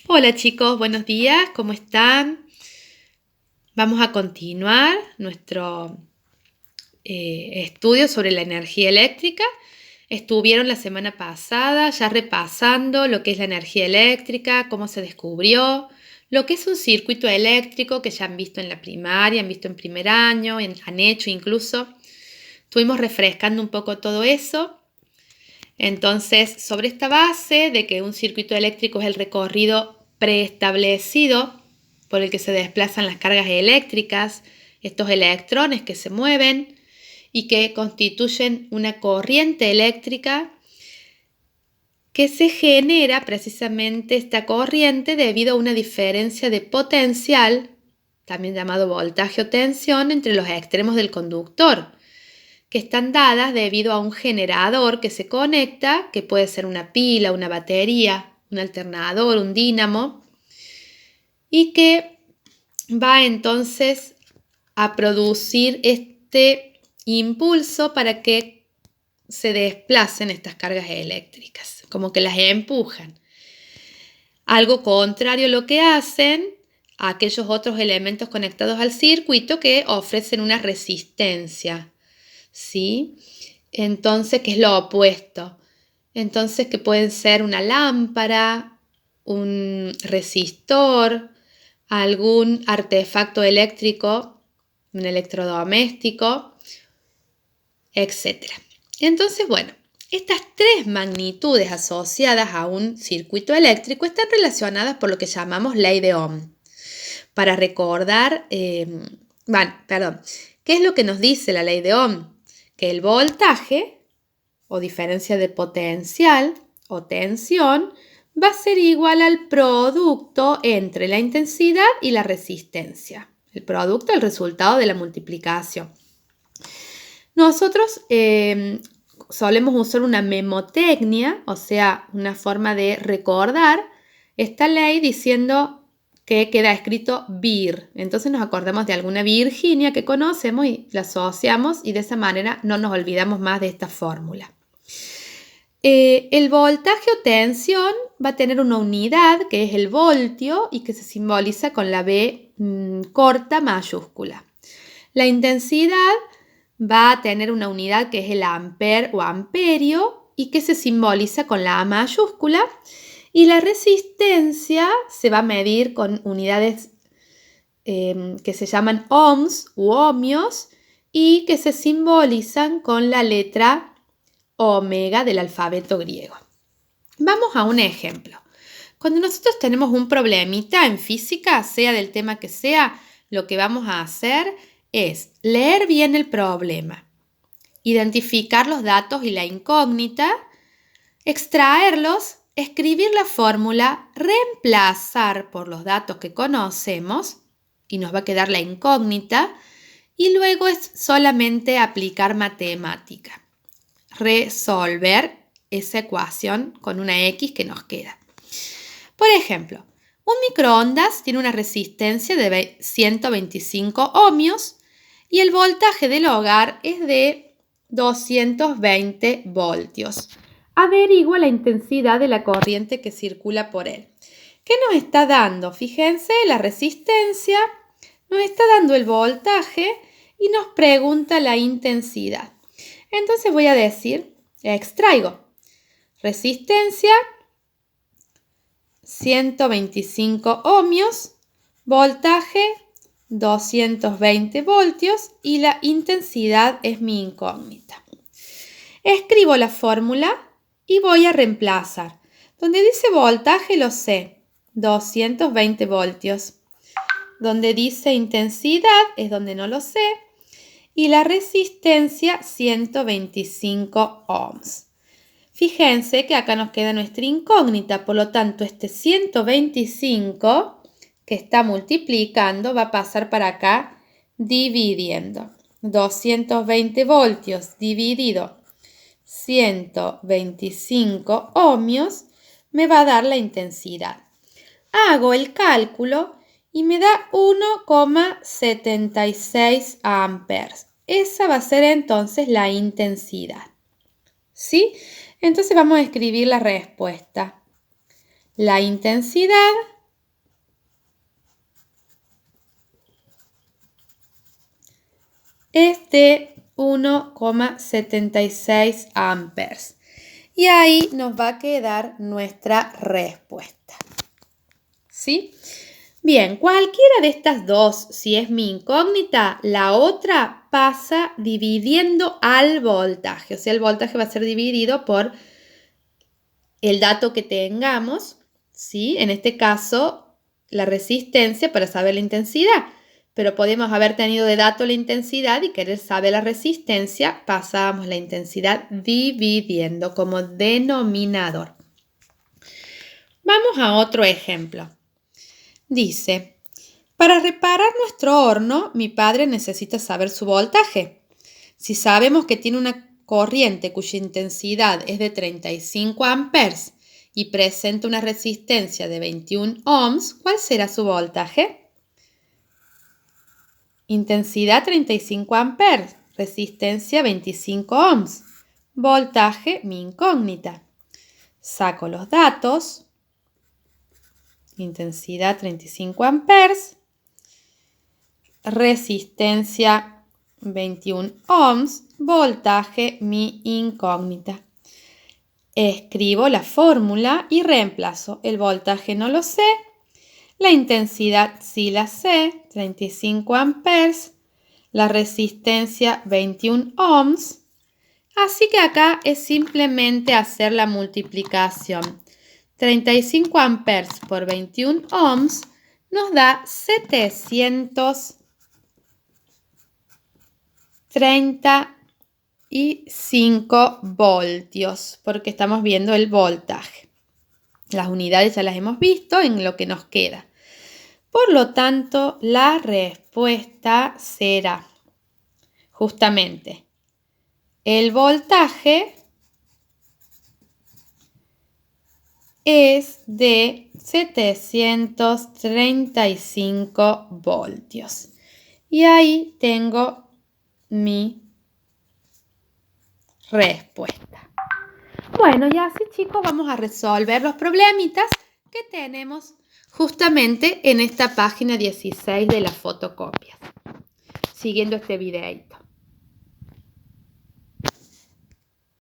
Hola chicos, buenos días, ¿cómo están? Vamos a continuar nuestro estudio sobre la energía eléctrica. Estuvieron la semana pasada ya repasando lo que es la energía eléctrica, cómo se descubrió, lo que es un circuito eléctrico que ya han visto en la primaria, han visto en primer año, han hecho incluso. Estuvimos refrescando un poco todo eso. Entonces, sobre esta base de que un circuito eléctrico es el recorrido preestablecido por el que se desplazan las cargas eléctricas, estos electrones que se mueven y que constituyen una corriente eléctrica que se genera precisamente esta corriente debido a una diferencia de potencial, también llamado voltaje o tensión, entre los extremos del conductor, que están dadas debido a un generador que se conecta, que puede ser una pila, una batería, un alternador, un dínamo, y que va entonces a producir este impulso para que se desplacen estas cargas eléctricas, como que las empujan. Algo contrario a lo que hacen aquellos otros elementos conectados al circuito que ofrecen una resistencia, ¿sí? Entonces, ¿qué es lo opuesto? Entonces, que pueden ser una lámpara, un resistor, algún artefacto eléctrico, un electrodoméstico, etc. Entonces, bueno, estas tres magnitudes asociadas a un circuito eléctrico están relacionadas por lo que llamamos ley de Ohm. Para recordar, ¿qué es lo que nos dice la ley de Ohm? Que el voltaje, o diferencia de potencial, o tensión, va a ser igual al producto entre la intensidad y la resistencia. El producto, el resultado de la multiplicación. Nosotros solemos usar una memotecnia, o sea, una forma de recordar esta ley diciendo que queda escrito Vir. Entonces nos acordamos de alguna Virginia que conocemos y la asociamos y de esa manera no nos olvidamos más de esta fórmula. El voltaje o tensión va a tener una unidad que es el voltio y que se simboliza con la B corta mayúscula. La intensidad va a tener una unidad que es el ampere o amperio y que se simboliza con la A mayúscula. Y la resistencia se va a medir con unidades que se llaman ohms u ohmios y que se simbolizan con la letra omega del alfabeto griego. Vamos a un ejemplo. Cuando nosotros tenemos un problemita en física, sea del tema que sea, lo que vamos a hacer es leer bien el problema, identificar los datos y la incógnita, extraerlos, escribir la fórmula, reemplazar por los datos que conocemos y nos va a quedar la incógnita y luego es solamente aplicar matemática, resolver esa ecuación con una X que nos queda. Por ejemplo, un microondas tiene una resistencia de 125 ohmios y el voltaje del hogar es de 220 voltios. Averigua la intensidad de la corriente que circula por él. ¿Qué nos está dando? Fíjense, la resistencia, nos está dando el voltaje y nos pregunta la intensidad. Entonces voy a decir, extraigo resistencia 125 ohmios, voltaje 220 voltios y la intensidad es mi incógnita. Escribo la fórmula y voy a reemplazar. Donde dice voltaje lo sé, 220 voltios. Donde dice intensidad es donde no lo sé. Y la resistencia 125 ohms. Fíjense que acá nos queda nuestra incógnita, por lo tanto este 125 que está multiplicando va a pasar para acá dividiendo. 220 voltios dividido 125 ohmios me va a dar la intensidad. Hago el cálculo y me da 1,76 amperes. Esa va a ser entonces la intensidad. ¿Sí? Entonces vamos a escribir la respuesta. La intensidad es de 1,76 amperes. Y ahí nos va a quedar nuestra respuesta. ¿Sí? Bien, cualquiera de estas dos, si es mi incógnita, la otra pasa dividiendo al voltaje. O sea, el voltaje va a ser dividido por el dato que tengamos, ¿sí? En este caso, la resistencia para saber la intensidad. Pero podemos haber tenido de dato la intensidad y querer saber la resistencia, pasábamos la intensidad dividiendo como denominador. Vamos a otro ejemplo. Dice, para reparar nuestro horno, mi padre necesita saber su voltaje. Si sabemos que tiene una corriente cuya intensidad es de 35 amperes y presenta una resistencia de 21 ohms, ¿cuál será su voltaje? Intensidad 35 amperes, resistencia 25 ohms, voltaje mi incógnita. Saco los datos, intensidad 35 amperes, resistencia 21 ohms, voltaje mi incógnita. Escribo la fórmula y reemplazo. El voltaje no lo sé. La intensidad sí la sé, 35 amperes. La resistencia 21 ohms. Así que acá es simplemente hacer la multiplicación. 35 amperes por 21 ohms nos da 735 voltios, porque estamos viendo el voltaje. Las unidades ya las hemos visto en lo que nos queda. Por lo tanto, la respuesta será justamente el voltaje es de 735 voltios. Y ahí tengo mi respuesta. Bueno, y así chicos vamos a resolver los problemitas que tenemos justamente en esta página 16 de las fotocopias, siguiendo este videito.